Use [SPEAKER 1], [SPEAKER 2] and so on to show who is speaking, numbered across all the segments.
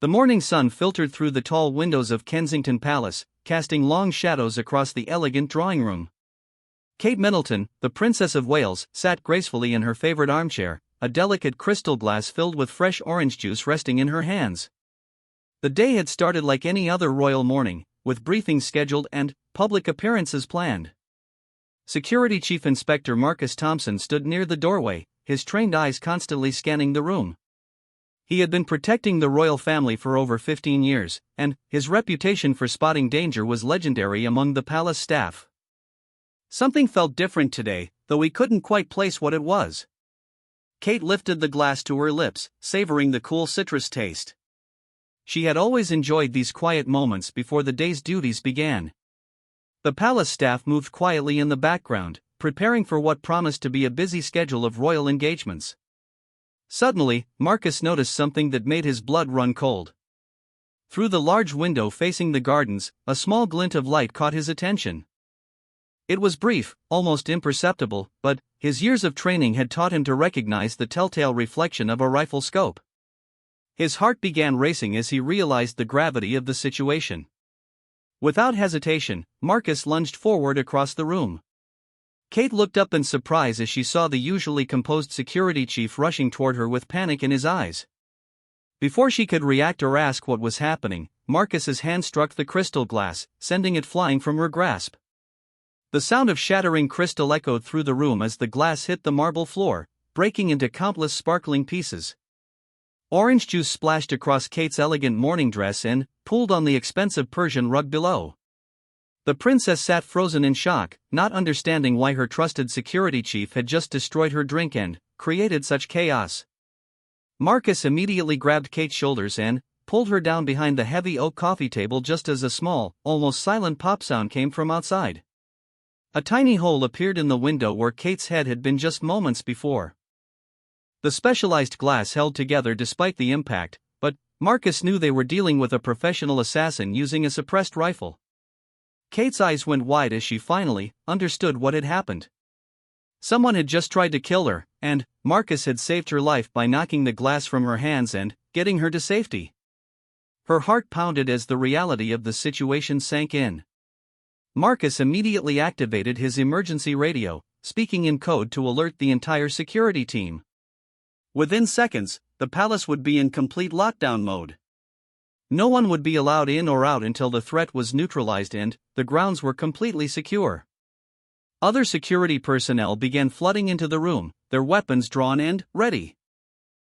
[SPEAKER 1] The morning sun filtered through the tall windows of Kensington Palace, casting long shadows across the elegant drawing room. Kate Middleton, the Princess of Wales, sat gracefully in her favorite armchair, a delicate crystal glass filled with fresh orange juice resting in her hands. The day had started like any other royal morning, with briefings scheduled and public appearances planned. Security Chief Inspector Marcus Thompson stood near the doorway, his trained eyes constantly scanning the room. He had been protecting the royal family for over 15 years, and his reputation for spotting danger was legendary among the palace staff. Something felt different today, though he couldn't quite place what it was. Kate lifted the glass to her lips, savoring the cool citrus taste. She had always enjoyed these quiet moments before the day's duties began. The palace staff moved quietly in the background, preparing for what promised to be a busy schedule of royal engagements. Suddenly, Marcus noticed something that made his blood run cold. Through the large window facing the gardens, a small glint of light caught his attention. It was brief, almost imperceptible, but his years of training had taught him to recognize the telltale reflection of a rifle scope. His heart began racing as he realized the gravity of the situation. Without hesitation, Marcus lunged forward across the room. Kate looked up in surprise as she saw the usually composed security chief rushing toward her with panic in his eyes. Before she could react or ask what was happening, Marcus's hand struck the crystal glass, sending it flying from her grasp. The sound of shattering crystal echoed through the room as the glass hit the marble floor, breaking into countless sparkling pieces. Orange juice splashed across Kate's elegant morning dress and pooled on the expensive Persian rug below. The princess sat frozen in shock, not understanding why her trusted security chief had just destroyed her drink and created such chaos. Marcus immediately grabbed Kate's shoulders and pulled her down behind the heavy oak coffee table just as a small, almost silent pop sound came from outside. A tiny hole appeared in the window where Kate's head had been just moments before. The specialized glass held together despite the impact, but Marcus knew they were dealing with a professional assassin using a suppressed rifle. Kate's eyes went wide as she finally understood what had happened. Someone had just tried to kill her, and Marcus had saved her life by knocking the glass from her hands and getting her to safety. Her heart pounded as the reality of the situation sank in. Marcus immediately activated his emergency radio, speaking in code to alert the entire security team. Within seconds, the palace would be in complete lockdown mode. No one would be allowed in or out until the threat was neutralized and the grounds were completely secure. Other security personnel began flooding into the room, their weapons drawn and ready.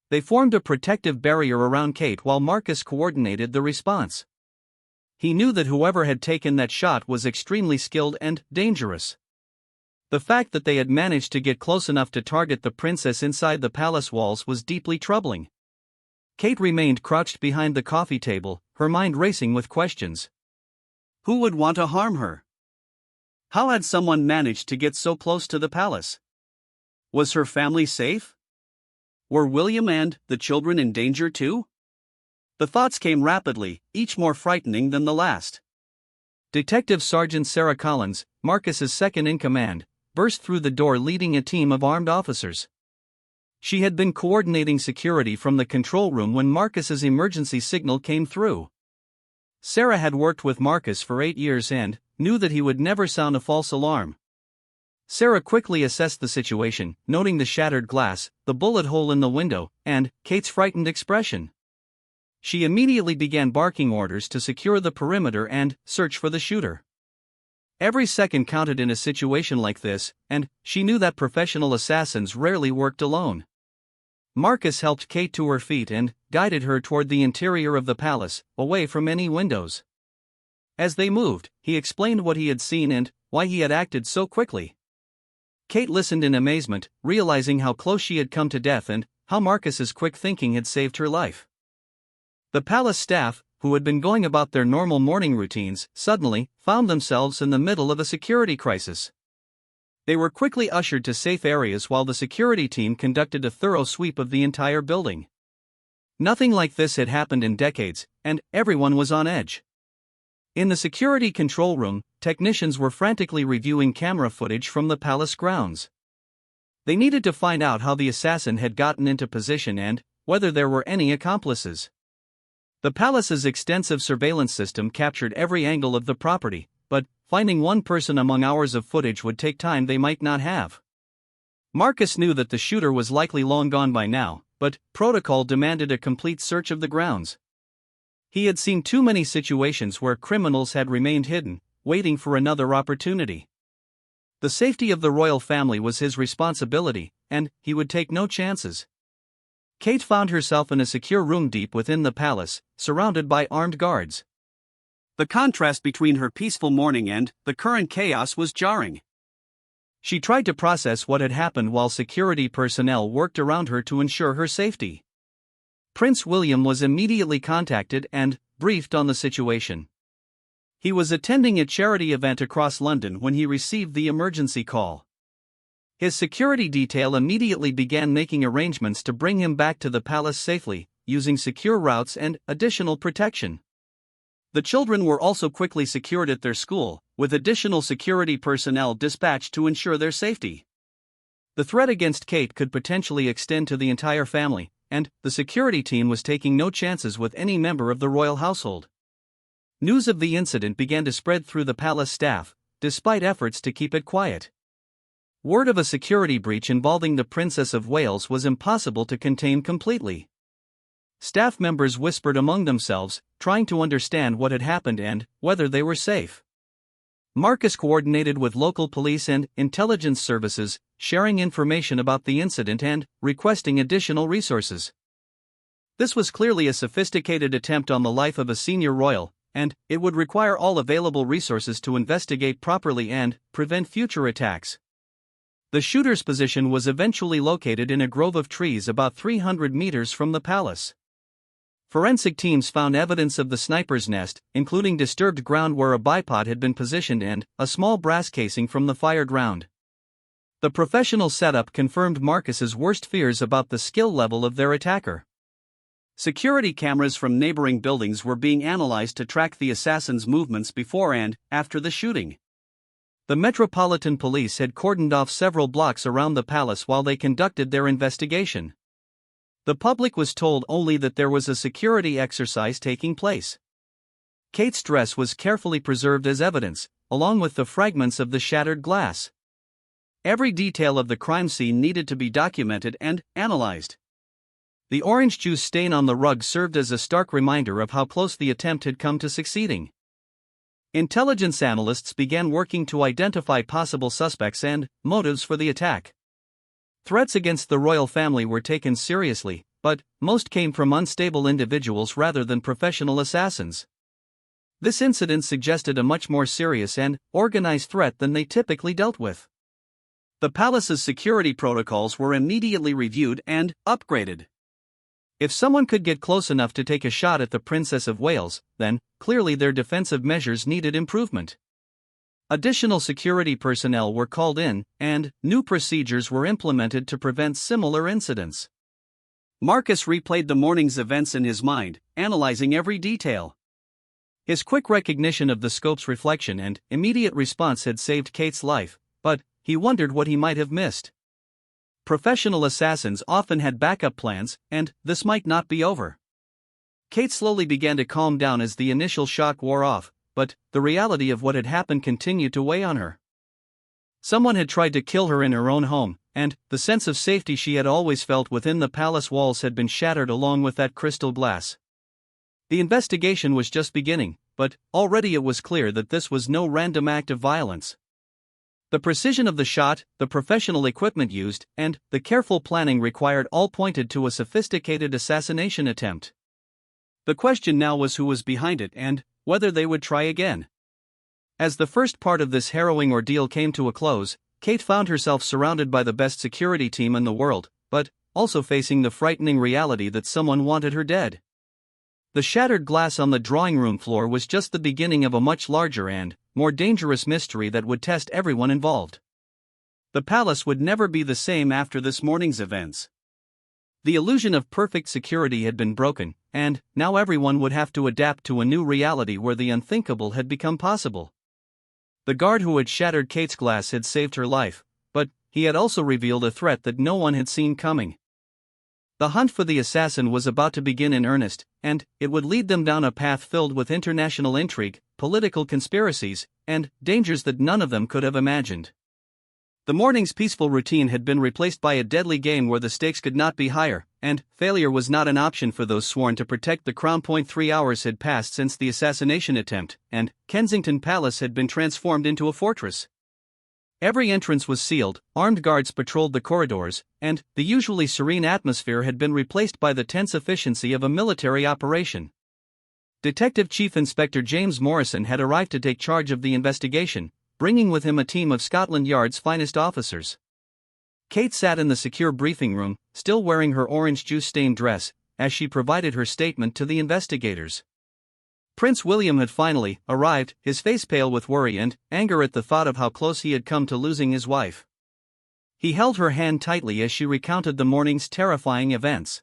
[SPEAKER 1] They formed a protective barrier around Kate while Marcus coordinated the response. He knew that whoever had taken that shot was extremely skilled and dangerous. The fact that they had managed to get close enough to target the princess inside the palace walls was deeply troubling. Kate remained crouched behind the coffee table, her mind racing with questions. Who would want to harm her? How had someone managed to get so close to the palace? Was her family safe? Were William and the children in danger too? The thoughts came rapidly, each more frightening than the last. Detective Sergeant Sarah Collins, Marcus's second-in-command, burst through the door leading a team of armed officers. She had been coordinating security from the control room when Marcus's emergency signal came through. Sarah had worked with Marcus for 8 years and knew that he would never sound a false alarm. Sarah quickly assessed the situation, noting the shattered glass, the bullet hole in the window, and Kate's frightened expression. She immediately began barking orders to secure the perimeter and search for the shooter. Every second counted in a situation like this, and she knew that professional assassins rarely worked alone. Marcus helped Kate to her feet and guided her toward the interior of the palace, away from any windows. As they moved, he explained what he had seen and why he had acted so quickly. Kate listened in amazement, realizing how close she had come to death and how Marcus's quick thinking had saved her life. The palace staff, who had been going about their normal morning routines, suddenly found themselves in the middle of a security crisis. They were quickly ushered to safe areas while the security team conducted a thorough sweep of the entire building. Nothing like this had happened in decades, and everyone was on edge. In the security control room, technicians were frantically reviewing camera footage from the palace grounds. They needed to find out how the assassin had gotten into position and whether there were any accomplices. The palace's extensive surveillance system captured every angle of the property, but finding one person among hours of footage would take time they might not have. Marcus knew that the shooter was likely long gone by now, but protocol demanded a complete search of the grounds. He had seen too many situations where criminals had remained hidden, waiting for another opportunity. The safety of the royal family was his responsibility, and he would take no chances. Kate found herself in a secure room deep within the palace, surrounded by armed guards. The contrast between her peaceful morning and the current chaos was jarring. She tried to process what had happened while security personnel worked around her to ensure her safety. Prince William was immediately contacted and briefed on the situation. He was attending a charity event across London when he received the emergency call. His security detail immediately began making arrangements to bring him back to the palace safely, using secure routes and additional protection. The children were also quickly secured at their school, with additional security personnel dispatched to ensure their safety. The threat against Kate could potentially extend to the entire family, and the security team was taking no chances with any member of the royal household. News of the incident began to spread through the palace staff, despite efforts to keep it quiet. Word of a security breach involving the Princess of Wales was impossible to contain completely. Staff members whispered among themselves, trying to understand what had happened and whether they were safe. Marcus coordinated with local police and intelligence services, sharing information about the incident and requesting additional resources. This was clearly a sophisticated attempt on the life of a senior royal, and it would require all available resources to investigate properly and prevent future attacks. The shooter's position was eventually located in a grove of trees about 300 meters from the palace. Forensic teams found evidence of the sniper's nest, including disturbed ground where a bipod had been positioned and a small brass casing from the fired round. The professional setup confirmed Marcus's worst fears about the skill level of their attacker. Security cameras from neighboring buildings were being analyzed to track the assassin's movements before and after the shooting. The Metropolitan Police had cordoned off several blocks around the palace while they conducted their investigation. The public was told only that there was a security exercise taking place. Kate's dress was carefully preserved as evidence, along with the fragments of the shattered glass. Every detail of the crime scene needed to be documented and analyzed. The orange juice stain on the rug served as a stark reminder of how close the attempt had come to succeeding. Intelligence analysts began working to identify possible suspects and motives for the attack. Threats against the royal family were taken seriously, but most came from unstable individuals rather than professional assassins. This incident suggested a much more serious and organized threat than they typically dealt with. The palace's security protocols were immediately reviewed and upgraded. If someone could get close enough to take a shot at the Princess of Wales, then clearly their defensive measures needed improvement. Additional security personnel were called in, and new procedures were implemented to prevent similar incidents. Marcus replayed the morning's events in his mind, analyzing every detail. His quick recognition of the scope's reflection and immediate response had saved Kate's life, but he wondered what he might have missed. Professional assassins often had backup plans, and this might not be over. Kate slowly began to calm down as the initial shock wore off, but the reality of what had happened continued to weigh on her. Someone had tried to kill her in her own home, and the sense of safety she had always felt within the palace walls had been shattered along with that crystal glass. The investigation was just beginning, but already it was clear that this was no random act of violence. The precision of the shot, the professional equipment used, and the careful planning required all pointed to a sophisticated assassination attempt. The question now was who was behind it and whether they would try again. As the first part of this harrowing ordeal came to a close, Kate found herself surrounded by the best security team in the world, but also facing the frightening reality that someone wanted her dead. The shattered glass on the drawing room floor was just the beginning of a much larger and more dangerous mystery that would test everyone involved. The palace would never be the same after this morning's events. The illusion of perfect security had been broken, and now everyone would have to adapt to a new reality where the unthinkable had become possible. The guard who had shattered Kate's glass had saved her life, but he had also revealed a threat that no one had seen coming. The hunt for the assassin was about to begin in earnest, and it would lead them down a path filled with international intrigue, political conspiracies, and dangers that none of them could have imagined. The morning's peaceful routine had been replaced by a deadly game where the stakes could not be higher, and failure was not an option for those sworn to protect the crown. 3 hours had passed since the assassination attempt, and Kensington Palace had been transformed into a fortress. Every entrance was sealed, armed guards patrolled the corridors, and the usually serene atmosphere had been replaced by the tense efficiency of a military operation. Detective Chief Inspector James Morrison had arrived to take charge of the investigation, bringing with him a team of Scotland Yard's finest officers. Kate sat in the secure briefing room, still wearing her orange juice-stained dress, as she provided her statement to the investigators. Prince William had finally arrived, his face pale with worry and anger at the thought of how close he had come to losing his wife. He held her hand tightly as she recounted the morning's terrifying events.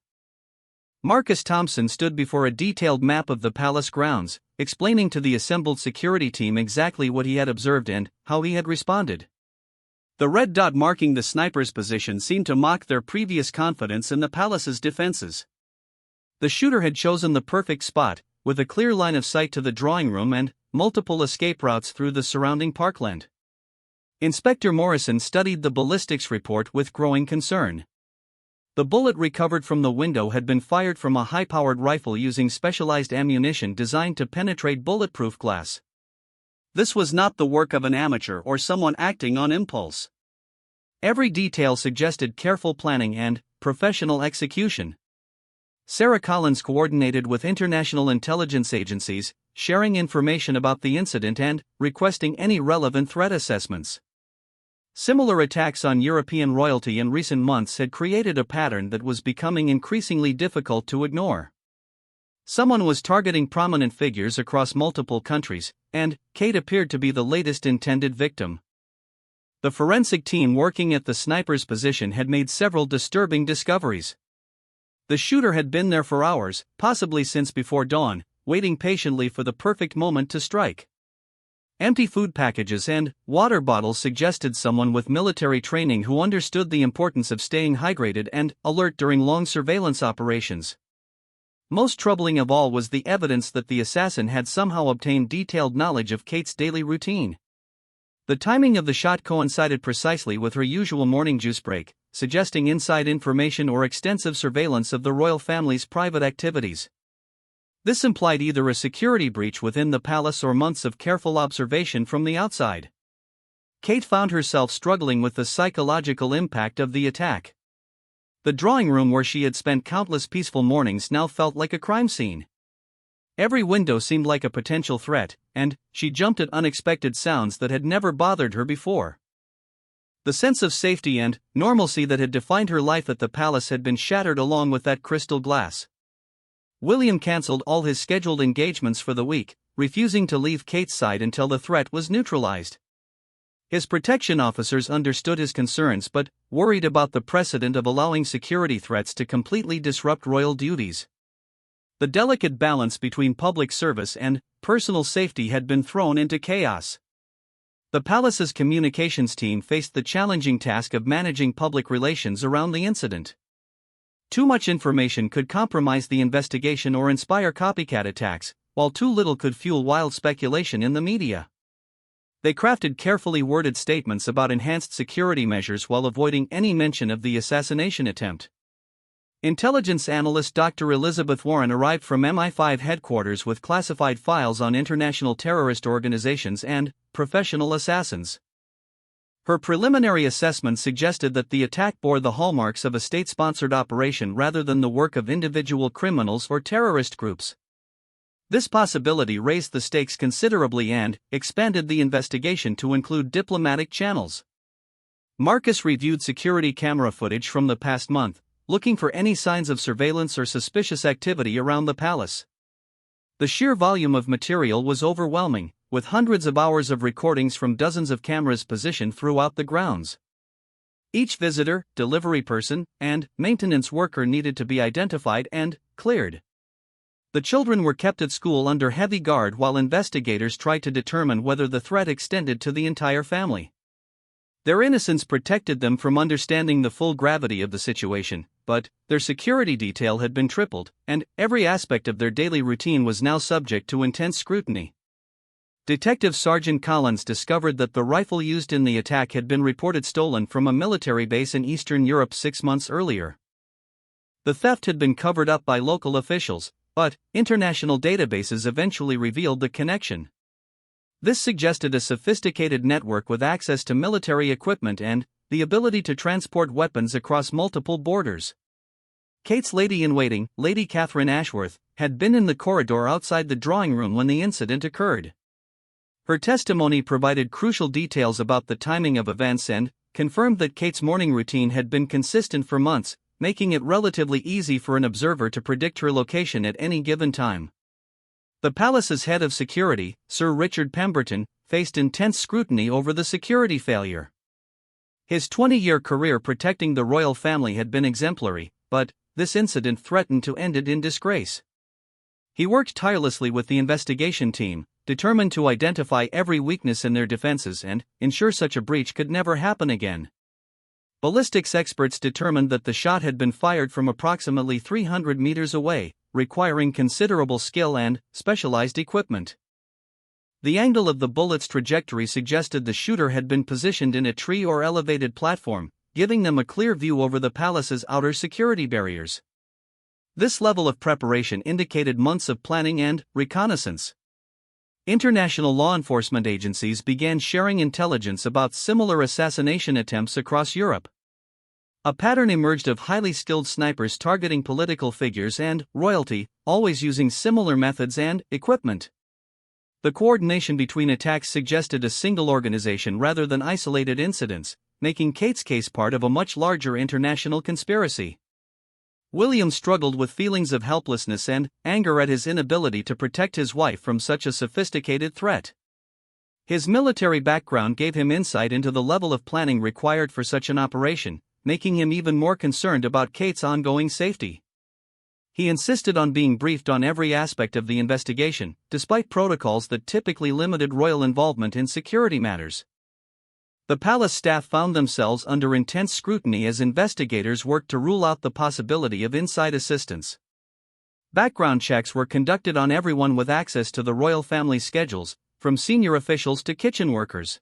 [SPEAKER 1] Marcus Thompson stood before a detailed map of the palace grounds, explaining to the assembled security team exactly what he had observed and how he had responded. The red dot marking the sniper's position seemed to mock their previous confidence in the palace's defenses. The shooter had chosen the perfect spot, with a clear line of sight to the drawing room and multiple escape routes through the surrounding parkland. Inspector Morrison studied the ballistics report with growing concern. The bullet recovered from the window had been fired from a high-powered rifle using specialized ammunition designed to penetrate bulletproof glass. This was not the work of an amateur or someone acting on impulse. Every detail suggested careful planning and professional execution. Sarah Collins coordinated with international intelligence agencies, sharing information about the incident and requesting any relevant threat assessments. Similar attacks on European royalty in recent months had created a pattern that was becoming increasingly difficult to ignore. Someone was targeting prominent figures across multiple countries, and Kate appeared to be the latest intended victim. The forensic team working at the sniper's position had made several disturbing discoveries. The shooter had been there for hours, possibly since before dawn, waiting patiently for the perfect moment to strike. Empty food packages and water bottles suggested someone with military training who understood the importance of staying hydrated and alert during long surveillance operations. Most troubling of all was the evidence that the assassin had somehow obtained detailed knowledge of Kate's daily routine. The timing of the shot coincided precisely with her usual morning juice break, suggesting inside information or extensive surveillance of the royal family's private activities. This implied either a security breach within the palace or months of careful observation from the outside. Kate found herself struggling with the psychological impact of the attack. The drawing room where she had spent countless peaceful mornings now felt like a crime scene. Every window seemed like a potential threat, and she jumped at unexpected sounds that had never bothered her before. The sense of safety and normalcy that had defined her life at the palace had been shattered along with that crystal glass. William cancelled all his scheduled engagements for the week, refusing to leave Kate's side until the threat was neutralized. His protection officers understood his concerns but worried about the precedent of allowing security threats to completely disrupt royal duties. The delicate balance between public service and personal safety had been thrown into chaos. The palace's communications team faced the challenging task of managing public relations around the incident. Too much information could compromise the investigation or inspire copycat attacks, while too little could fuel wild speculation in the media. They crafted carefully worded statements about enhanced security measures while avoiding any mention of the assassination attempt. Intelligence analyst Dr. Elizabeth Warren arrived from MI5 headquarters with classified files on international terrorist organizations and professional assassins. Her preliminary assessment suggested that the attack bore the hallmarks of a state-sponsored operation rather than the work of individual criminals or terrorist groups. This possibility raised the stakes considerably and expanded the investigation to include diplomatic channels. Marcus reviewed security camera footage from the past month, looking for any signs of surveillance or suspicious activity around the palace. The sheer volume of material was overwhelming, with hundreds of hours of recordings from dozens of cameras positioned throughout the grounds. Each visitor, delivery person, and maintenance worker needed to be identified and cleared. The children were kept at school under heavy guard while investigators tried to determine whether the threat extended to the entire family. Their innocence protected them from understanding the full gravity of the situation, but their security detail had been tripled, and every aspect of their daily routine was now subject to intense scrutiny. Detective Sergeant Collins discovered that the rifle used in the attack had been reported stolen from a military base in Eastern Europe 6 months earlier. The theft had been covered up by local officials, but international databases eventually revealed the connection. This suggested a sophisticated network with access to military equipment and the ability to transport weapons across multiple borders. Kate's lady-in-waiting, Lady Catherine Ashworth, had been in the corridor outside the drawing room when the incident occurred. Her testimony provided crucial details about the timing of events and confirmed that Kate's morning routine had been consistent for months, making it relatively easy for an observer to predict her location at any given time. The palace's head of security, Sir Richard Pemberton, faced intense scrutiny over the security failure. His 20-year career protecting the royal family had been exemplary, but this incident threatened to end it in disgrace. He worked tirelessly with the investigation team, determined to identify every weakness in their defenses and ensure such a breach could never happen again. Ballistics experts determined that the shot had been fired from approximately 300 meters away, requiring considerable skill and specialized equipment. The angle of the bullet's trajectory suggested the shooter had been positioned in a tree or elevated platform, giving them a clear view over the palace's outer security barriers. This level of preparation indicated months of planning and reconnaissance. International law enforcement agencies began sharing intelligence about similar assassination attempts across Europe. A pattern emerged of highly skilled snipers targeting political figures and royalty, always using similar methods and equipment. The coordination between attacks suggested a single organization rather than isolated incidents, making Kate's case part of a much larger international conspiracy. William struggled with feelings of helplessness and anger at his inability to protect his wife from such a sophisticated threat. His military background gave him insight into the level of planning required for such an operation, making him even more concerned about Kate's ongoing safety. He insisted on being briefed on every aspect of the investigation, despite protocols that typically limited royal involvement in security matters. The palace staff found themselves under intense scrutiny as investigators worked to rule out the possibility of inside assistance. Background checks were conducted on everyone with access to the royal family's schedules, from senior officials to kitchen workers.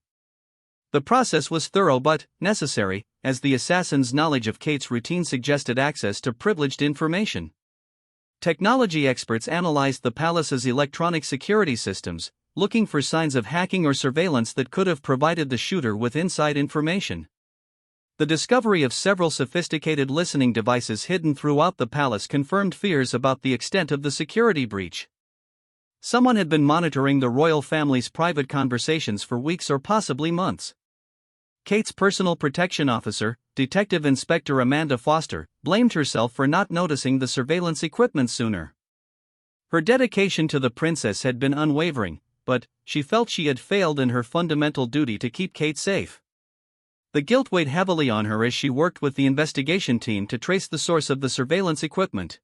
[SPEAKER 1] The process was thorough but necessary, as the assassin's knowledge of Kate's routine suggested access to privileged information. Technology experts analyzed the palace's electronic security systems, looking for signs of hacking or surveillance that could have provided the shooter with inside information. The discovery of several sophisticated listening devices hidden throughout the palace confirmed fears about the extent of the security breach. Someone had been monitoring the royal family's private conversations for weeks or possibly months. Kate's personal protection officer, Detective Inspector Amanda Foster, blamed herself for not noticing the surveillance equipment sooner. Her dedication to the princess had been unwavering, but she felt she had failed in her fundamental duty to keep Kate safe. The guilt weighed heavily on her as she worked with the investigation team to trace the source of the surveillance equipment.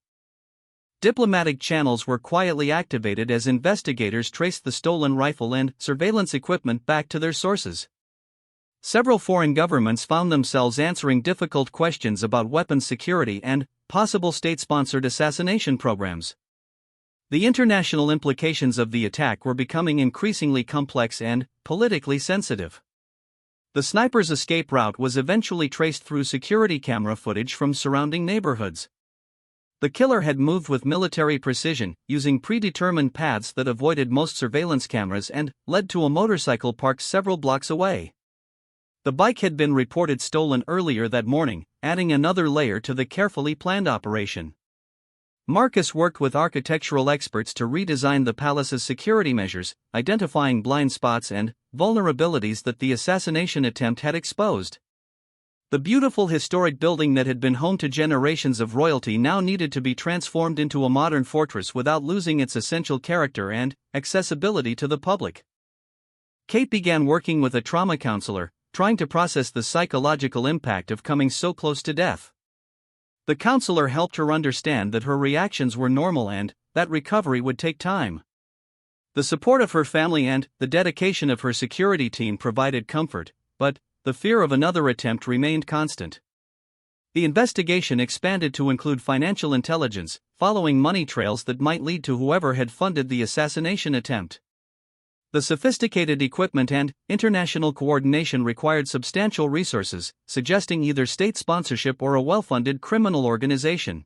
[SPEAKER 1] Diplomatic channels were quietly activated as investigators traced the stolen rifle and surveillance equipment back to their sources. Several foreign governments found themselves answering difficult questions about weapons security and possible state-sponsored assassination programs. The international implications of the attack were becoming increasingly complex and politically sensitive. The sniper's escape route was eventually traced through security camera footage from surrounding neighborhoods. The killer had moved with military precision, using predetermined paths that avoided most surveillance cameras and led to a motorcycle parked several blocks away. The bike had been reported stolen earlier that morning, adding another layer to the carefully planned operation. Marcus worked with architectural experts to redesign the palace's security measures, identifying blind spots and vulnerabilities that the assassination attempt had exposed. The beautiful historic building that had been home to generations of royalty now needed to be transformed into a modern fortress without losing its essential character and accessibility to the public. Kate began working with a trauma counselor, trying to process the psychological impact of coming so close to death. The counselor helped her understand that her reactions were normal and that recovery would take time. The support of her family and the dedication of her security team provided comfort, but the fear of another attempt remained constant. The investigation expanded to include financial intelligence, following money trails that might lead to whoever had funded the assassination attempt. The sophisticated equipment and international coordination required substantial resources, suggesting either state sponsorship or a well-funded criminal organization.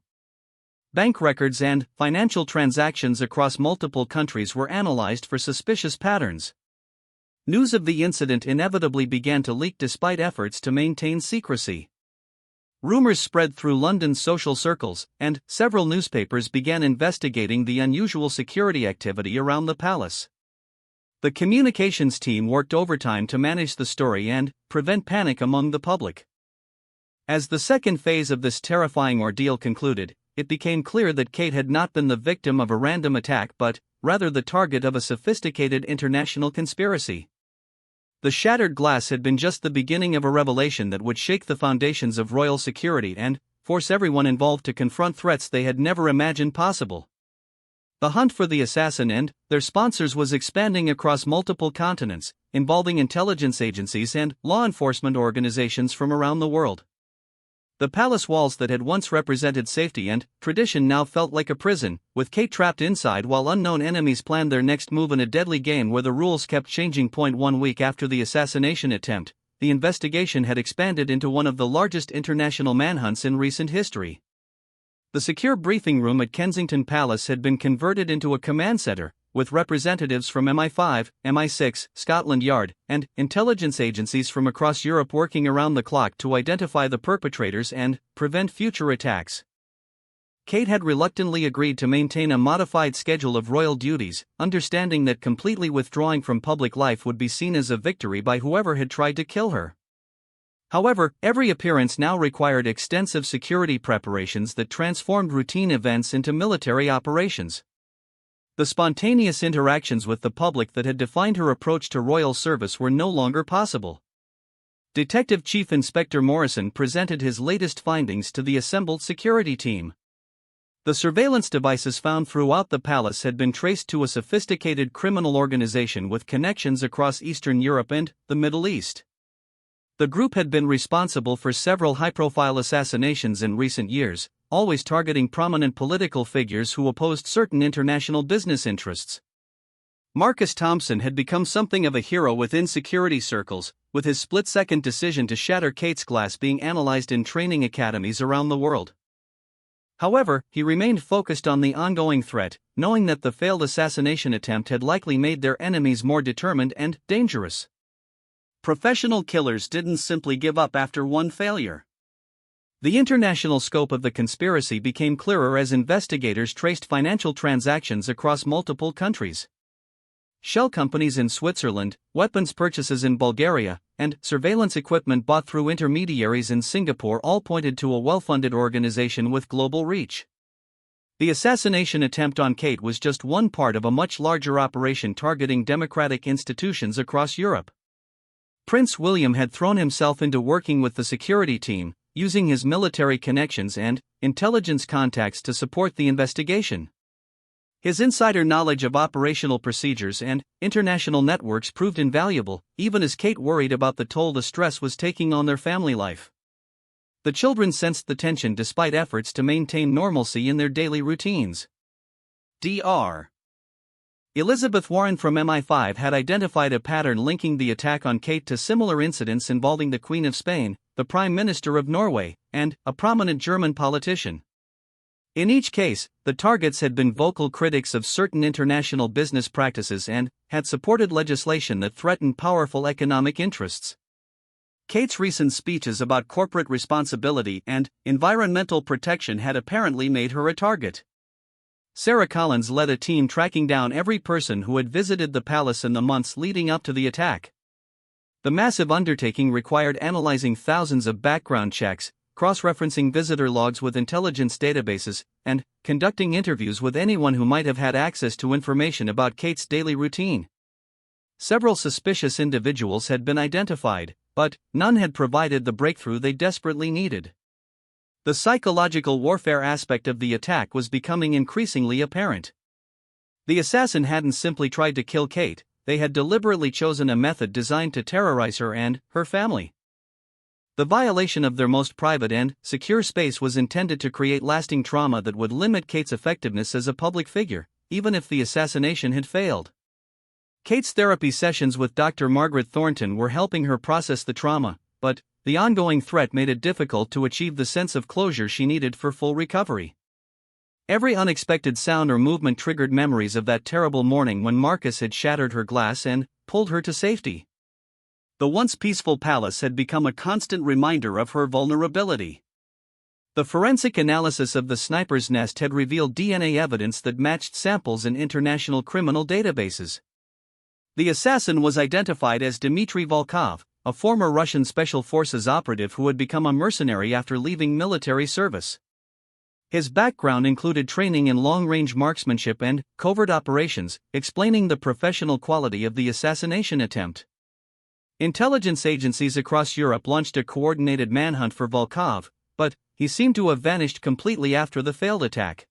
[SPEAKER 1] Bank records and financial transactions across multiple countries were analyzed for suspicious patterns. News of the incident inevitably began to leak despite efforts to maintain secrecy. Rumors spread through London's social circles, and several newspapers began investigating the unusual security activity around the palace. The communications team worked overtime to manage the story and prevent panic among the public. As the second phase of this terrifying ordeal concluded, it became clear that Kate had not been the victim of a random attack but, rather, the target of a sophisticated international conspiracy. The shattered glass had been just the beginning of a revelation that would shake the foundations of royal security and force everyone involved to confront threats they had never imagined possible. The hunt for the assassin and their sponsors was expanding across multiple continents, involving intelligence agencies and law enforcement organizations from around the world. The palace walls that had once represented safety and tradition now felt like a prison, with Kate trapped inside while unknown enemies planned their next move in a deadly game where the rules kept changing. 1 week after the assassination attempt, the investigation had expanded into one of the largest international manhunts in recent history. The secure briefing room at Kensington Palace had been converted into a command center, with representatives from MI5, MI6, Scotland Yard, and intelligence agencies from across Europe working around the clock to identify the perpetrators and prevent future attacks. Kate had reluctantly agreed to maintain a modified schedule of royal duties, understanding that completely withdrawing from public life would be seen as a victory by whoever had tried to kill her. However, every appearance now required extensive security preparations that transformed routine events into military operations. The spontaneous interactions with the public that had defined her approach to royal service were no longer possible. Detective Chief Inspector Morrison presented his latest findings to the assembled security team. The surveillance devices found throughout the palace had been traced to a sophisticated criminal organization with connections across Eastern Europe and the Middle East. The group had been responsible for several high-profile assassinations in recent years, always targeting prominent political figures who opposed certain international business interests. Marcus Thompson had become something of a hero within security circles, with his split-second decision to shatter Kate's glass being analyzed in training academies around the world. However, he remained focused on the ongoing threat, knowing that the failed assassination attempt had likely made their enemies more determined and dangerous. Professional killers didn't simply give up after one failure. The international scope of the conspiracy became clearer as investigators traced financial transactions across multiple countries. Shell companies in Switzerland, weapons purchases in Bulgaria, and surveillance equipment bought through intermediaries in Singapore all pointed to a well-funded organization with global reach. The assassination attempt on Kate was just one part of a much larger operation targeting democratic institutions across Europe. Prince William had thrown himself into working with the security team, using his military connections and intelligence contacts to support the investigation. His insider knowledge of operational procedures and international networks proved invaluable, even as Kate worried about the toll the stress was taking on their family life. The children sensed the tension despite efforts to maintain normalcy in their daily routines. Dr. Elizabeth Warren from MI5 had identified a pattern linking the attack on Kate to similar incidents involving the Queen of Spain, the Prime Minister of Norway, and a prominent German politician. In each case, the targets had been vocal critics of certain international business practices and had supported legislation that threatened powerful economic interests. Kate's recent speeches about corporate responsibility and environmental protection had apparently made her a target. Sarah Collins led a team tracking down every person who had visited the palace in the months leading up to the attack. The massive undertaking required analyzing thousands of background checks, cross-referencing visitor logs with intelligence databases, and conducting interviews with anyone who might have had access to information about Kate's daily routine. Several suspicious individuals had been identified, but none had provided the breakthrough they desperately needed. The psychological warfare aspect of the attack was becoming increasingly apparent. The assassin hadn't simply tried to kill Kate, they had deliberately chosen a method designed to terrorize her and her family. The violation of their most private and secure space was intended to create lasting trauma that would limit Kate's effectiveness as a public figure, even if the assassination had failed. Kate's therapy sessions with Dr. Margaret Thornton were helping her process the trauma, but the ongoing threat made it difficult to achieve the sense of closure she needed for full recovery. Every unexpected sound or movement triggered memories of that terrible morning when Marcus had shattered her glass and pulled her to safety. The once peaceful palace had become a constant reminder of her vulnerability. The forensic analysis of the sniper's nest had revealed DNA evidence that matched samples in international criminal databases. The assassin was identified as Dmitry Volkov, a former Russian Special Forces operative who had become a mercenary after leaving military service. His background included training in long-range marksmanship and covert operations, explaining the professional quality of the assassination attempt. Intelligence agencies across Europe launched a coordinated manhunt for Volkov, but he seemed to have vanished completely after the failed attack.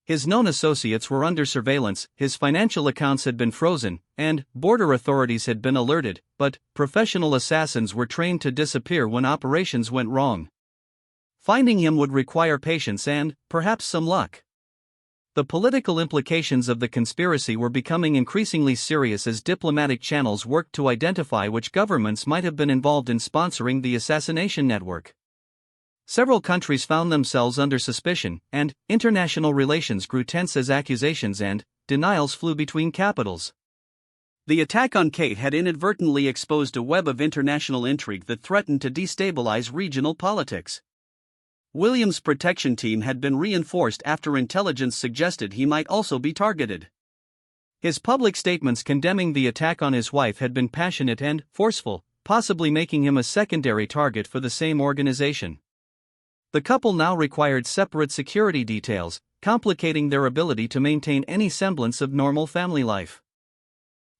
[SPEAKER 1] His known associates were under surveillance, his financial accounts had been frozen, and border authorities had been alerted, but professional assassins were trained to disappear when operations went wrong. Finding him would require patience and, perhaps, some luck. The political implications of the conspiracy were becoming increasingly serious as diplomatic channels worked to identify which governments might have been involved in sponsoring the assassination network. Several countries found themselves under suspicion, and international relations grew tense as accusations and denials flew between capitals. The attack on Kate had inadvertently exposed a web of international intrigue that threatened to destabilize regional politics. William's protection team had been reinforced after intelligence suggested he might also be targeted. His public statements condemning the attack on his wife had been passionate and forceful, possibly making him a secondary target for the same organization. The couple now required separate security details, complicating their ability to maintain any semblance of normal family life.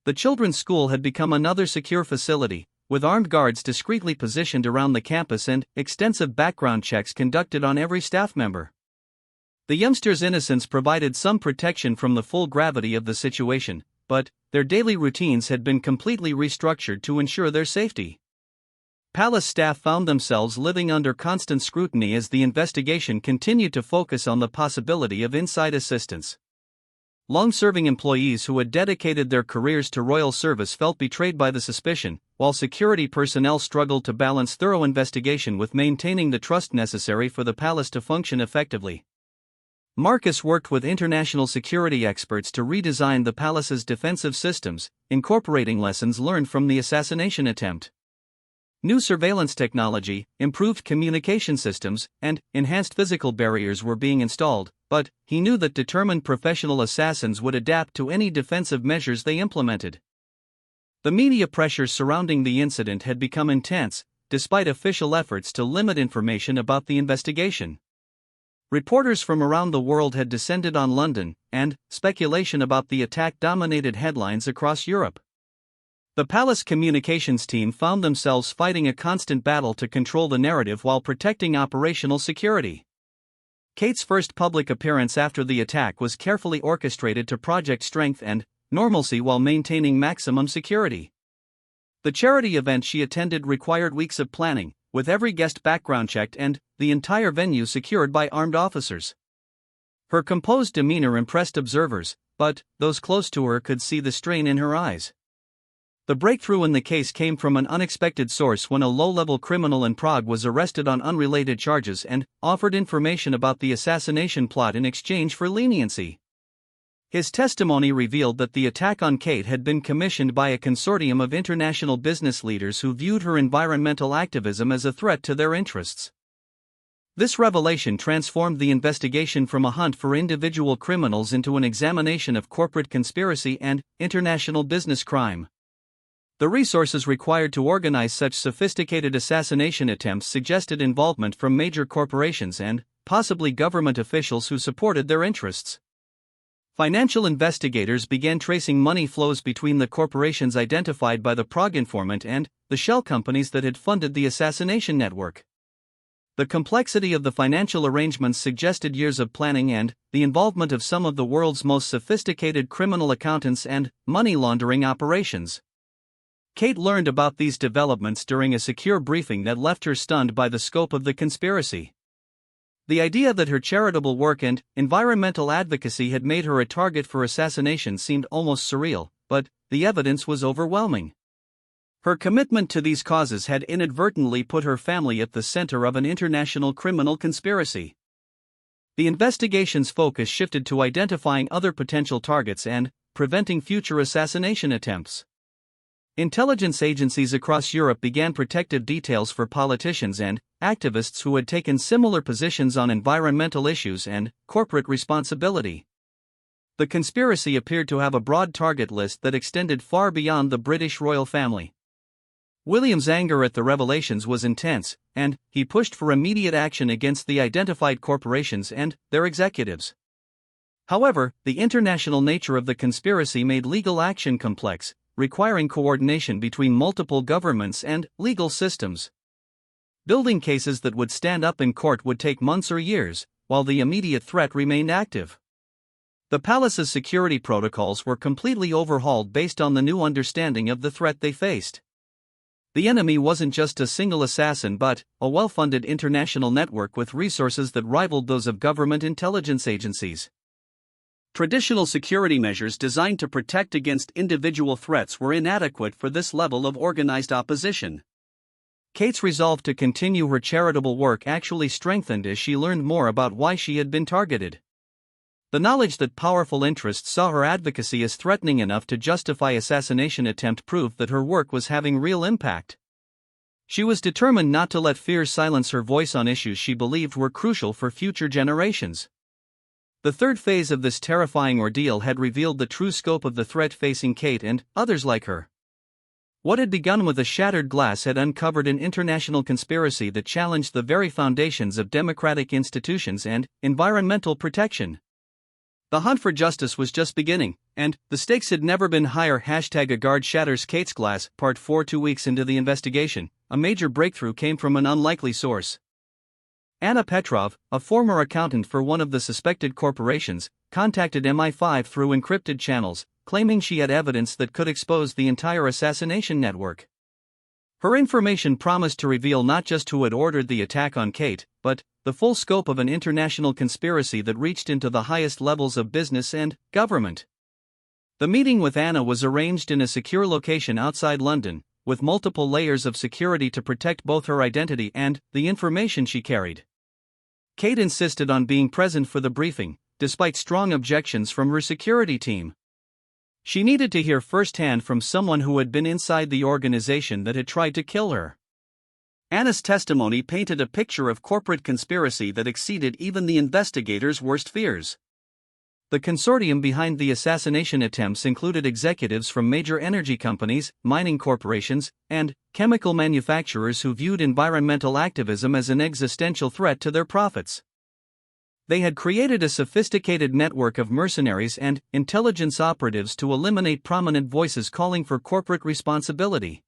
[SPEAKER 1] The children's school had become another secure facility, with armed guards discreetly positioned around the campus and extensive background checks conducted on every staff member. The youngsters' innocence provided some protection from the full gravity of the situation, but their daily routines had been completely restructured to ensure their safety. Palace staff found themselves living under constant scrutiny as the investigation continued to focus on the possibility of inside assistance. Long-serving employees who had dedicated their careers to royal service felt betrayed by the suspicion, while security personnel struggled to balance thorough investigation with maintaining the trust necessary for the palace to function effectively. Marcus worked with international security experts to redesign the palace's defensive systems, incorporating lessons learned from the assassination attempt. New surveillance technology, improved communication systems, and enhanced physical barriers were being installed, but he knew that determined professional assassins would adapt to any defensive measures they implemented. The media pressure surrounding the incident had become intense, despite official efforts to limit information about the investigation. Reporters from around the world had descended on London, and speculation about the attack dominated headlines across Europe. The palace communications team found themselves fighting a constant battle to control the narrative while protecting operational security. Kate's first public appearance after the attack was carefully orchestrated to project strength and normalcy while maintaining maximum security. The charity event she attended required weeks of planning, with every guest background checked and the entire venue secured by armed officers. Her composed demeanor impressed observers, but those close to her could see the strain in her eyes. The breakthrough in the case came from an unexpected source when a low-level criminal in Prague was arrested on unrelated charges and offered information about the assassination plot in exchange for leniency. His testimony revealed that the attack on Kate had been commissioned by a consortium of international business leaders who viewed her environmental activism as a threat to their interests. This revelation transformed the investigation from a hunt for individual criminals into an examination of corporate conspiracy and international business crime. The resources required to organize such sophisticated assassination attempts suggested involvement from major corporations and, possibly, government officials who supported their interests. Financial investigators began tracing money flows between the corporations identified by the Prague informant and the shell companies that had funded the assassination network. The complexity of the financial arrangements suggested years of planning and the involvement of some of the world's most sophisticated criminal accountants and money laundering operations. Kate learned about these developments during a secure briefing that left her stunned by the scope of the conspiracy. The idea that her charitable work and environmental advocacy had made her a target for assassination seemed almost surreal, but the evidence was overwhelming. Her commitment to these causes had inadvertently put her family at the center of an international criminal conspiracy. The investigation's focus shifted to identifying other potential targets and preventing future assassination attempts. Intelligence agencies across Europe began protective details for politicians and activists who had taken similar positions on environmental issues and corporate responsibility. The conspiracy appeared to have a broad target list that extended far beyond the British royal family. William's anger at the revelations was intense, and he pushed for immediate action against the identified corporations and their executives. However, the international nature of the conspiracy made legal action complex, requiring coordination between multiple governments and legal systems. Building cases that would stand up in court would take months or years, while the immediate threat remained active. The palace's security protocols were completely overhauled based on the new understanding of the threat they faced. The enemy wasn't just a single assassin but a well-funded international network with resources that rivaled those of government intelligence agencies. Traditional security measures designed to protect against individual threats were inadequate for this level of organized opposition. Kate's resolve to continue her charitable work actually strengthened as she learned more about why she had been targeted. The knowledge that powerful interests saw her advocacy as threatening enough to justify assassination attempt proved that her work was having real impact. She was determined not to let fear silence her voice on issues she believed were crucial for future generations. The third phase of this terrifying ordeal had revealed the true scope of the threat facing Kate and others like her. What had begun with a shattered glass had uncovered an international conspiracy that challenged the very foundations of democratic institutions and environmental protection. The hunt for justice was just beginning, and the stakes had never been higher. #A guard shatters Kate's glass. Part 4. 2 weeks into the investigation, a major breakthrough came from an unlikely source. Anna Petrov, a former accountant for one of the suspected corporations, contacted MI5 through encrypted channels, claiming she had evidence that could expose the entire assassination network. Her information promised to reveal not just who had ordered the attack on Kate, but the full scope of an international conspiracy that reached into the highest levels of business and government. The meeting with Anna was arranged in a secure location outside London, with multiple layers of security to protect both her identity and the information she carried. Kate insisted on being present for the briefing, despite strong objections from her security team. She needed to hear firsthand from someone who had been inside the organization that had tried to kill her. Anna's testimony painted a picture of corporate conspiracy that exceeded even the investigators' worst fears. The consortium behind the assassination attempts included executives from major energy companies, mining corporations, and chemical manufacturers who viewed environmental activism as an existential threat to their profits. They had created a sophisticated network of mercenaries and intelligence operatives to eliminate prominent voices calling for corporate responsibility.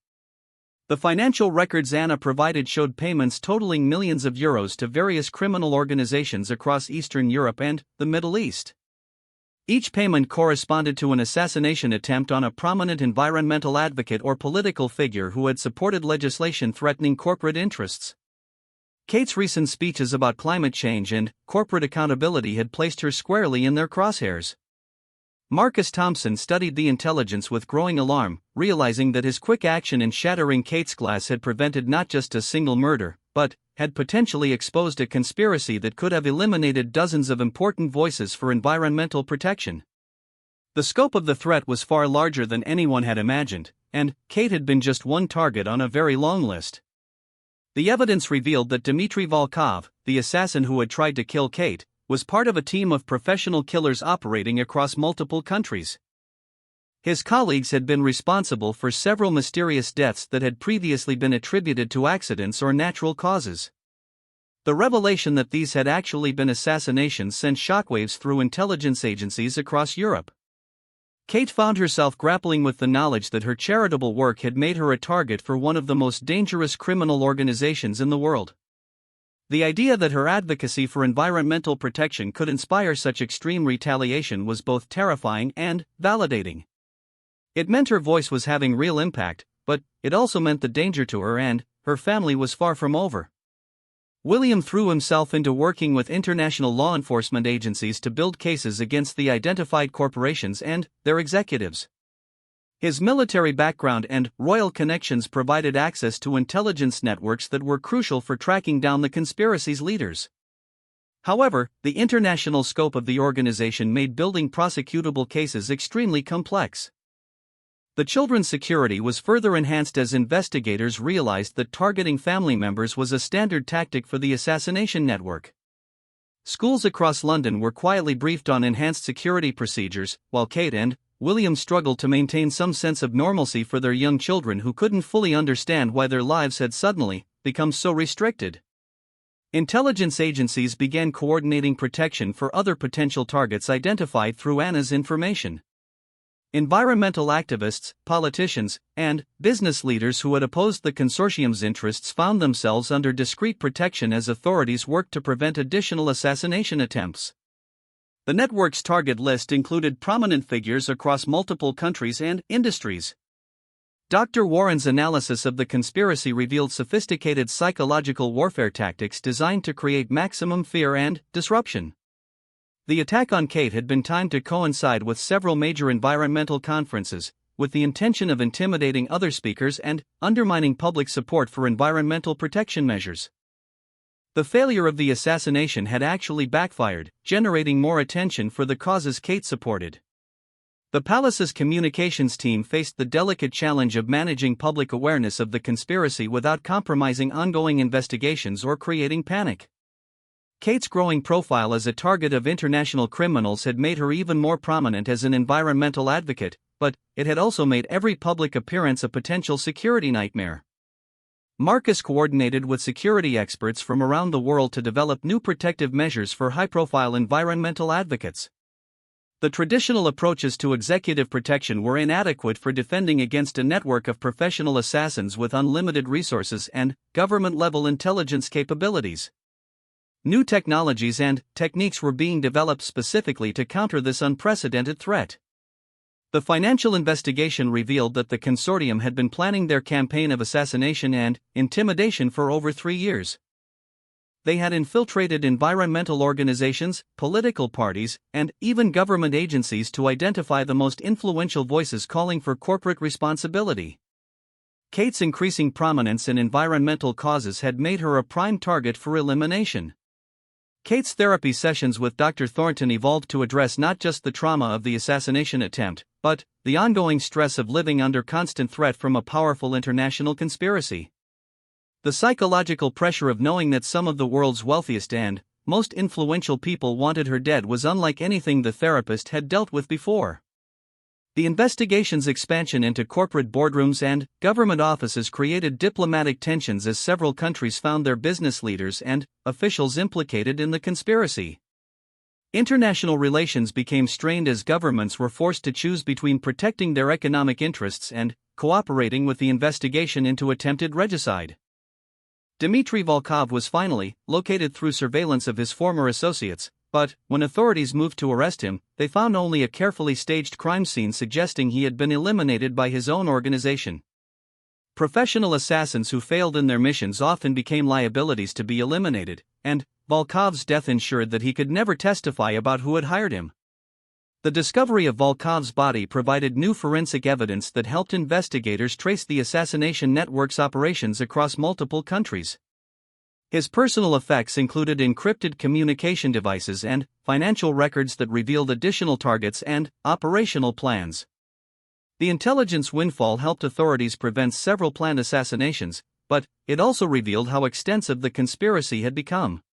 [SPEAKER 1] The financial records Anna provided showed payments totaling millions of euros to various criminal organizations across Eastern Europe and the Middle East. Each payment corresponded to an assassination attempt on a prominent environmental advocate or political figure who had supported legislation threatening corporate interests. Kate's recent speeches about climate change and corporate accountability had placed her squarely in their crosshairs. Marcus Thompson studied the intelligence with growing alarm, realizing that his quick action in shattering Kate's glass had prevented not just a single murder, but had potentially exposed a conspiracy that could have eliminated dozens of important voices for environmental protection. The scope of the threat was far larger than anyone had imagined, and Kate had been just one target on a very long list. The evidence revealed that Dmitry Volkov, the assassin who had tried to kill Kate, was part of a team of professional killers operating across multiple countries. His colleagues had been responsible for several mysterious deaths that had previously been attributed to accidents or natural causes. The revelation that these had actually been assassinations sent shockwaves through intelligence agencies across Europe. Kate found herself grappling with the knowledge that her charitable work had made her a target for one of the most dangerous criminal organizations in the world. The idea that her advocacy for environmental protection could inspire such extreme retaliation was both terrifying and validating. It meant her voice was having real impact, but it also meant the danger to her and her family was far from over. William threw himself into working with international law enforcement agencies to build cases against the identified corporations and their executives. His military background and royal connections provided access to intelligence networks that were crucial for tracking down the conspiracy's leaders. However, the international scope of the organization made building prosecutable cases extremely complex. The children's security was further enhanced as investigators realized that targeting family members was a standard tactic for the assassination network. Schools across London were quietly briefed on enhanced security procedures, while Kate and William struggled to maintain some sense of normalcy for their young children who couldn't fully understand why their lives had suddenly become so restricted. Intelligence agencies began coordinating protection for other potential targets identified through Anna's information. Environmental activists, politicians, and business leaders who had opposed the consortium's interests found themselves under discreet protection as authorities worked to prevent additional assassination attempts. The network's target list included prominent figures across multiple countries and industries. Dr. Warren's analysis of the conspiracy revealed sophisticated psychological warfare tactics designed to create maximum fear and disruption. The attack on Kate had been timed to coincide with several major environmental conferences, with the intention of intimidating other speakers and undermining public support for environmental protection measures. The failure of the assassination had actually backfired, generating more attention for the causes Kate supported. The palace's communications team faced the delicate challenge of managing public awareness of the conspiracy without compromising ongoing investigations or creating panic. Kate's growing profile as a target of international criminals had made her even more prominent as an environmental advocate, but it had also made every public appearance a potential security nightmare. Marcus coordinated with security experts from around the world to develop new protective measures for high-profile environmental advocates. The traditional approaches to executive protection were inadequate for defending against a network of professional assassins with unlimited resources and government-level intelligence capabilities. New technologies and techniques were being developed specifically to counter this unprecedented threat. The financial investigation revealed that the consortium had been planning their campaign of assassination and intimidation for over 3 years. They had infiltrated environmental organizations, political parties, and even government agencies to identify the most influential voices calling for corporate responsibility. Kate's increasing prominence in environmental causes had made her a prime target for elimination. Kate's therapy sessions with Dr. Thornton evolved to address not just the trauma of the assassination attempt, but the ongoing stress of living under constant threat from a powerful international conspiracy. The psychological pressure of knowing that some of the world's wealthiest and most influential people wanted her dead was unlike anything the therapist had dealt with before. The investigation's expansion into corporate boardrooms and government offices created diplomatic tensions as several countries found their business leaders and officials implicated in the conspiracy. International relations became strained as governments were forced to choose between protecting their economic interests and cooperating with the investigation into attempted regicide. Dmitry Volkov was finally located through surveillance of his former associates, but when authorities moved to arrest him, they found only a carefully staged crime scene suggesting he had been eliminated by his own organization. Professional assassins who failed in their missions often became liabilities to be eliminated, and Volkov's death ensured that he could never testify about who had hired him. The discovery of Volkov's body provided new forensic evidence that helped investigators trace the assassination network's operations across multiple countries. His personal effects included encrypted communication devices and financial records that revealed additional targets and operational plans. The intelligence windfall helped authorities prevent several planned assassinations, but it also revealed how extensive the conspiracy had become.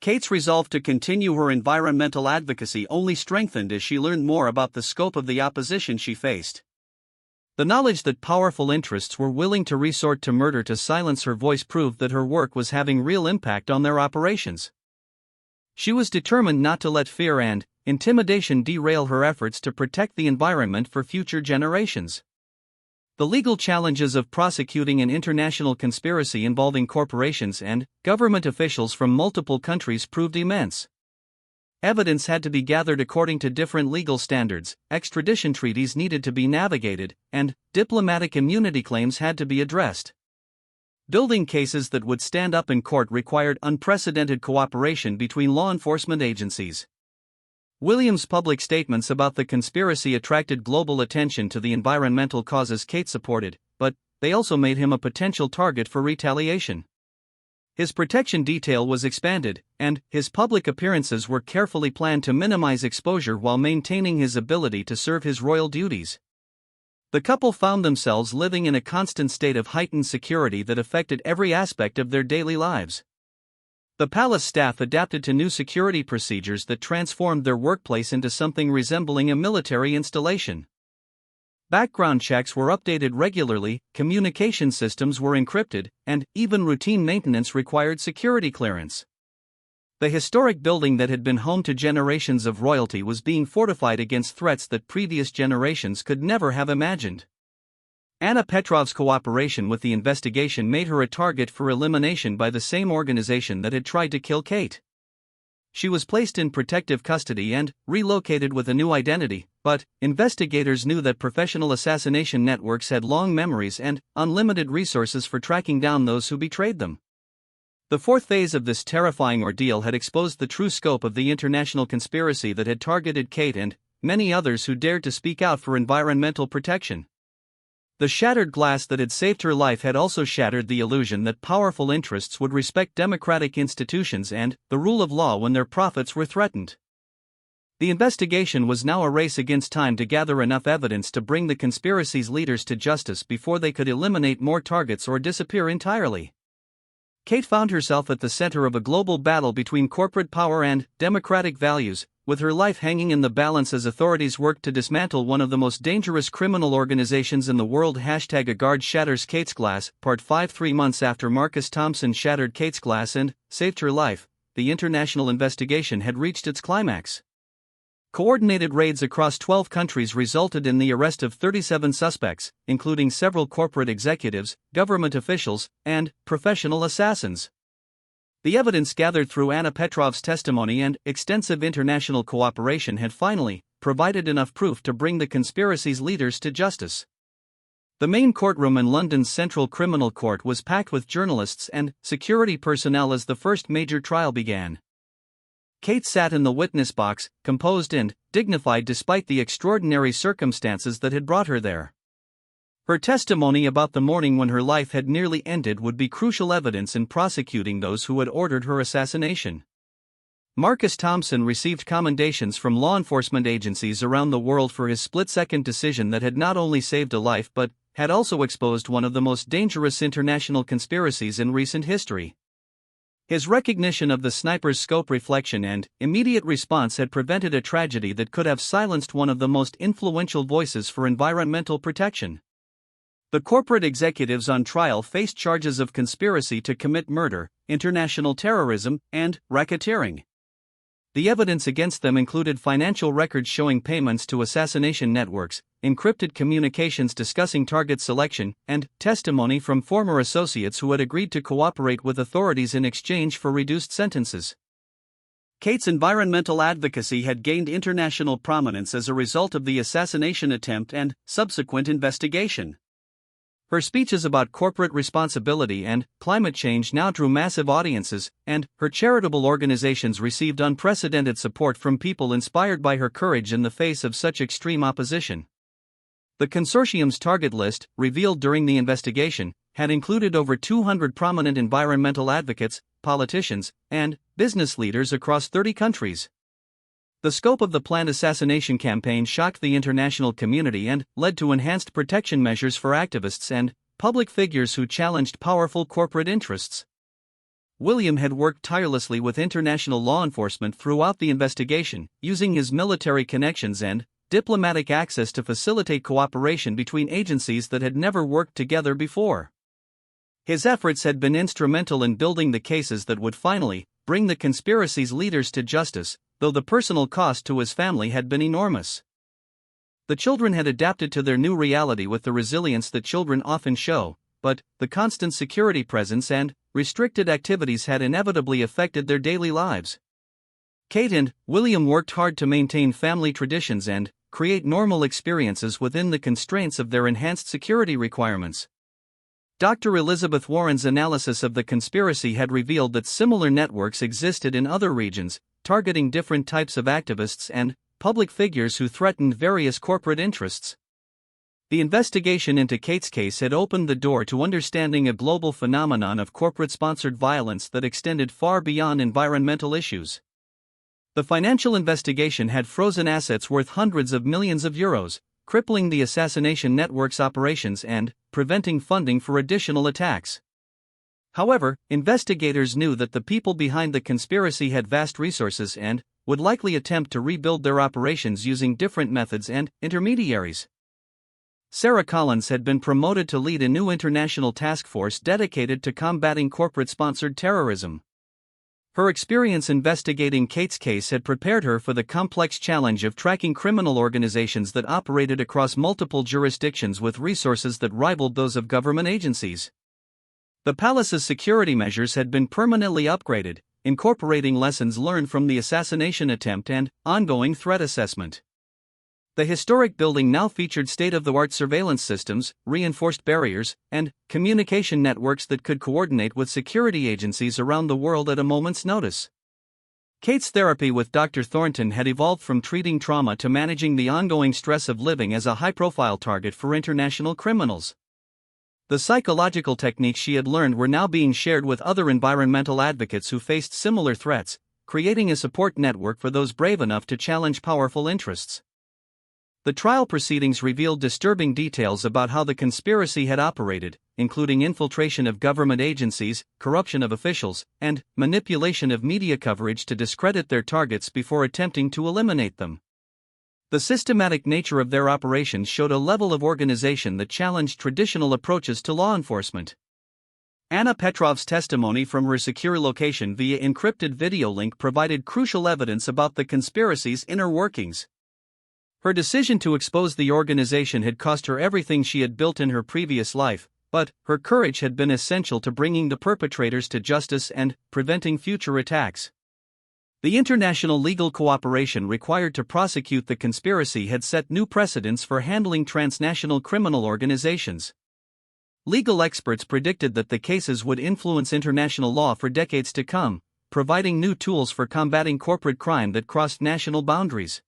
[SPEAKER 1] Kate's resolve to continue her environmental advocacy only strengthened as she learned more about the scope of the opposition she faced. The knowledge that powerful interests were willing to resort to murder to silence her voice proved that her work was having real impact on their operations. She was determined not to let fear and intimidation derail her efforts to protect the environment for future generations. The legal challenges of prosecuting an international conspiracy involving corporations and government officials from multiple countries proved immense. Evidence had to be gathered according to different legal standards, extradition treaties needed to be navigated, and diplomatic immunity claims had to be addressed. Building cases that would stand up in court required unprecedented cooperation between law enforcement agencies. William's public statements about the conspiracy attracted global attention to the environmental causes Kate supported, but they also made him a potential target for retaliation. His protection detail was expanded, and his public appearances were carefully planned to minimize exposure while maintaining his ability to serve his royal duties. The couple found themselves living in a constant state of heightened security that affected every aspect of their daily lives. The palace staff adapted to new security procedures that transformed their workplace into something resembling a military installation. Background checks were updated regularly, communication systems were encrypted, and even routine maintenance required security clearance. The historic building that had been home to generations of royalty was being fortified against threats that previous generations could never have imagined. Anna Petrov's cooperation with the investigation made her a target for elimination by the same organization that had tried to kill Kate. She was placed in protective custody and relocated with a new identity, but investigators knew that professional assassination networks had long memories and unlimited resources for tracking down those who betrayed them. The fourth phase of this terrifying ordeal had exposed the true scope of the international conspiracy that had targeted Kate and many others who dared to speak out for environmental protection. The shattered glass that had saved her life had also shattered the illusion that powerful interests would respect democratic institutions and the rule of law when their profits were threatened. The investigation was now a race against time to gather enough evidence to bring the conspiracy's leaders to justice before they could eliminate more targets or disappear entirely. Kate found herself at the center of a global battle between corporate power and democratic values, with her life hanging in the balance as authorities worked to dismantle one of the most dangerous criminal organizations in the world. #A guard shatters Kate's glass, Part 5. 3 months after Marcus Thompson shattered Kate's glass and saved her life, the international investigation had reached its climax. Coordinated raids across 12 countries resulted in the arrest of 37 suspects, including several corporate executives, government officials, and professional assassins. The evidence gathered through Anna Petrov's testimony and extensive international cooperation had finally provided enough proof to bring the conspiracy's leaders to justice. The main courtroom in London's Central Criminal Court was packed with journalists and security personnel as the first major trial began. Kate sat in the witness box, composed and dignified despite the extraordinary circumstances that had brought her there. Her testimony about the morning when her life had nearly ended would be crucial evidence in prosecuting those who had ordered her assassination. Marcus Thompson received commendations from law enforcement agencies around the world for his split-second decision that had not only saved a life but had also exposed one of the most dangerous international conspiracies in recent history. His recognition of the sniper's scope, reflection, and immediate response had prevented a tragedy that could have silenced one of the most influential voices for environmental protection. The corporate executives on trial faced charges of conspiracy to commit murder, international terrorism, and racketeering. The evidence against them included financial records showing payments to assassination networks, encrypted communications discussing target selection, and testimony from former associates who had agreed to cooperate with authorities in exchange for reduced sentences. Kate's environmental advocacy had gained international prominence as a result of the assassination attempt and subsequent investigation. Her speeches about corporate responsibility and climate change now drew massive audiences, and her charitable organizations received unprecedented support from people inspired by her courage in the face of such extreme opposition. The consortium's target list, revealed during the investigation, had included over 200 prominent environmental advocates, politicians, and business leaders across 30 countries. The scope of the planned assassination campaign shocked the international community and led to enhanced protection measures for activists and public figures who challenged powerful corporate interests. William had worked tirelessly with international law enforcement throughout the investigation, using his military connections and diplomatic access to facilitate cooperation between agencies that had never worked together before. His efforts had been instrumental in building the cases that would finally bring the conspiracy's leaders to justice, though the personal cost to his family had been enormous. The children had adapted to their new reality with the resilience that children often show, but the constant security presence and restricted activities had inevitably affected their daily lives. Kate and William worked hard to maintain family traditions and create normal experiences within the constraints of their enhanced security requirements. Dr. Elizabeth Warren's analysis of the conspiracy had revealed that similar networks existed in other regions, targeting different types of activists and public figures who threatened various corporate interests. The investigation into Kate's case had opened the door to understanding a global phenomenon of corporate-sponsored violence that extended far beyond environmental issues. The financial investigation had frozen assets worth hundreds of millions of euros, crippling the assassination network's operations and preventing funding for additional attacks. However, investigators knew that the people behind the conspiracy had vast resources and would likely attempt to rebuild their operations using different methods and intermediaries. Sarah Collins had been promoted to lead a new international task force dedicated to combating corporate-sponsored terrorism. Her experience investigating Kate's case had prepared her for the complex challenge of tracking criminal organizations that operated across multiple jurisdictions with resources that rivaled those of government agencies. The palace's security measures had been permanently upgraded, incorporating lessons learned from the assassination attempt and ongoing threat assessment. The historic building now featured state-of-the-art surveillance systems, reinforced barriers, and communication networks that could coordinate with security agencies around the world at a moment's notice. Kate's therapy with Dr. Thornton had evolved from treating trauma to managing the ongoing stress of living as a high-profile target for international criminals. The psychological techniques she had learned were now being shared with other environmental advocates who faced similar threats, creating a support network for those brave enough to challenge powerful interests. The trial proceedings revealed disturbing details about how the conspiracy had operated, including infiltration of government agencies, corruption of officials, and manipulation of media coverage to discredit their targets before attempting to eliminate them. The systematic nature of their operations showed a level of organization that challenged traditional approaches to law enforcement. Anna Petrov's testimony from her secure location via encrypted video link provided crucial evidence about the conspiracy's inner workings. Her decision to expose the organization had cost her everything she had built in her previous life, but her courage had been essential to bringing the perpetrators to justice and preventing future attacks. The international legal cooperation required to prosecute the conspiracy had set new precedents for handling transnational criminal organizations. Legal experts predicted that the cases would influence international law for decades to come, providing new tools for combating corporate crime that crossed national boundaries.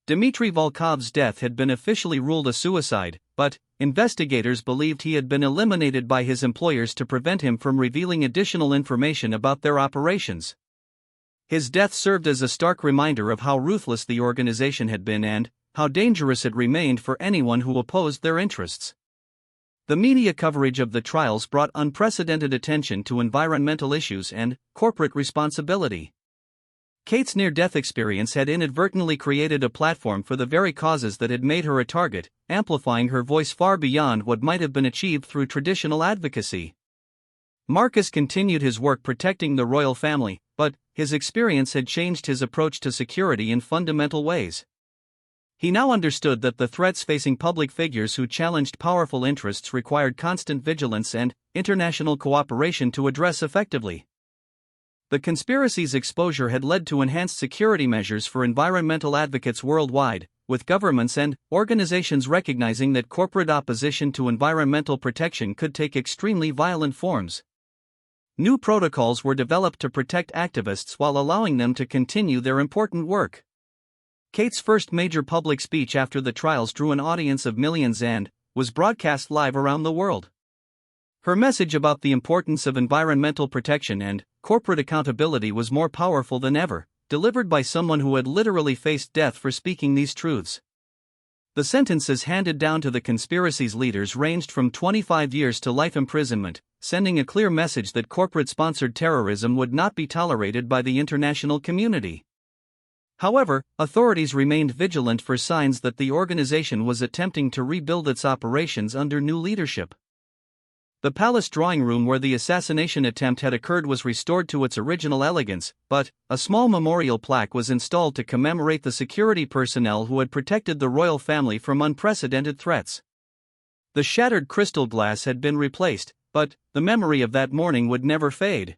[SPEAKER 1] Dmitry Volkov's death had been officially ruled a suicide, but investigators believed he had been eliminated by his employers to prevent him from revealing additional information about their operations. His death served as a stark reminder of how ruthless the organization had been and how dangerous it remained for anyone who opposed their interests. The media coverage of the trials brought unprecedented attention to environmental issues and corporate responsibility. Kate's near-death experience had inadvertently created a platform for the very causes that had made her a target, amplifying her voice far beyond what might have been achieved through traditional advocacy. Marcus continued his work protecting the royal family, but his experience had changed his approach to security in fundamental ways. He now understood that the threats facing public figures who challenged powerful interests required constant vigilance and international cooperation to address effectively. The conspiracy's exposure had led to enhanced security measures for environmental advocates worldwide, with governments and organizations recognizing that corporate opposition to environmental protection could take extremely violent forms. New protocols were developed to protect activists while allowing them to continue their important work. Kate's first major public speech after the trials drew an audience of millions and was broadcast live around the world. Her message about the importance of environmental protection and corporate accountability was more powerful than ever, delivered by someone who had literally faced death for speaking these truths. The sentences handed down to the conspiracy's leaders ranged from 25 years to life imprisonment, sending a clear message that corporate-sponsored terrorism would not be tolerated by the international community. However, authorities remained vigilant for signs that the organization was attempting to rebuild its operations under new leadership. The palace drawing room where the assassination attempt had occurred was restored to its original elegance, but a small memorial plaque was installed to commemorate the security personnel who had protected the royal family from unprecedented threats. The shattered crystal glass had been replaced, but the memory of that morning would never fade.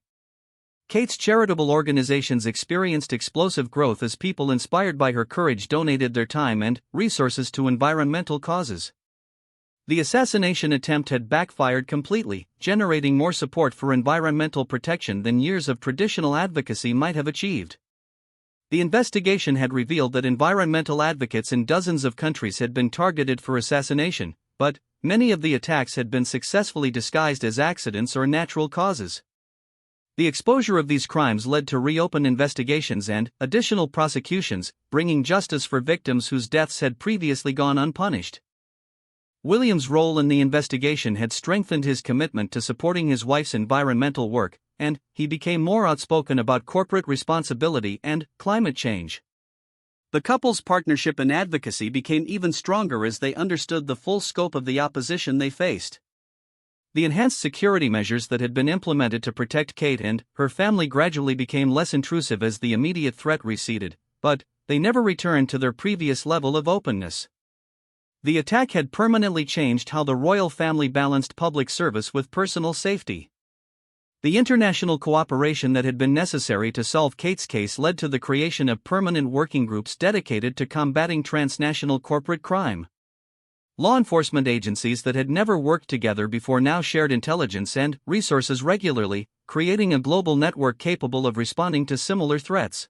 [SPEAKER 1] Kate's charitable organizations experienced explosive growth as people inspired by her courage donated their time and resources to environmental causes. The assassination attempt had backfired completely, generating more support for environmental protection than years of traditional advocacy might have achieved. The investigation had revealed that environmental advocates in dozens of countries had been targeted for assassination, but many of the attacks had been successfully disguised as accidents or natural causes. The exposure of these crimes led to reopened investigations and additional prosecutions, bringing justice for victims whose deaths had previously gone unpunished. William's role in the investigation had strengthened his commitment to supporting his wife's environmental work, and he became more outspoken about corporate responsibility and climate change. The couple's partnership and advocacy became even stronger as they understood the full scope of the opposition they faced. The enhanced security measures that had been implemented to protect Kate and her family gradually became less intrusive as the immediate threat receded, but they never returned to their previous level of openness. The attack had permanently changed how the royal family balanced public service with personal safety. The international cooperation that had been necessary to solve Kate's case led to the creation of permanent working groups dedicated to combating transnational corporate crime. Law enforcement agencies that had never worked together before now shared intelligence and resources regularly, creating a global network capable of responding to similar threats.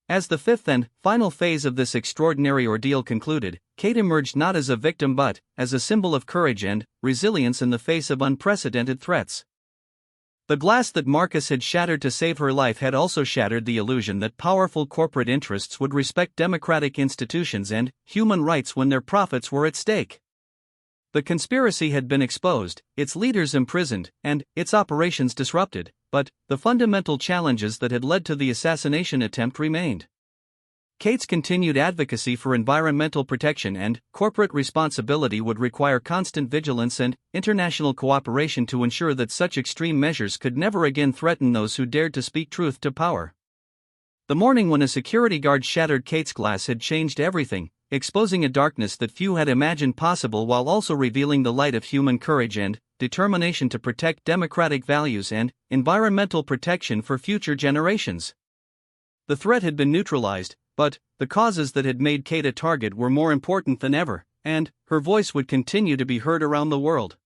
[SPEAKER 1] As the fifth and final phase of this extraordinary ordeal concluded, Kate emerged not as a victim but as a symbol of courage and resilience in the face of unprecedented threats. The glass that Marcus had shattered to save her life had also shattered the illusion that powerful corporate interests would respect democratic institutions and human rights when their profits were at stake. The conspiracy had been exposed, its leaders imprisoned, and its operations disrupted, but the fundamental challenges that had led to the assassination attempt remained. Kate's continued advocacy for environmental protection and corporate responsibility would require constant vigilance and international cooperation to ensure that such extreme measures could never again threaten those who dared to speak truth to power. The morning when a security guard shattered Kate's glass had changed everything, exposing a darkness that few had imagined possible while also revealing the light of human courage and determination to protect democratic values and environmental protection for future generations. The threat had been neutralized, but the causes that had made Kate a target were more important than ever, and her voice would continue to be heard around the world.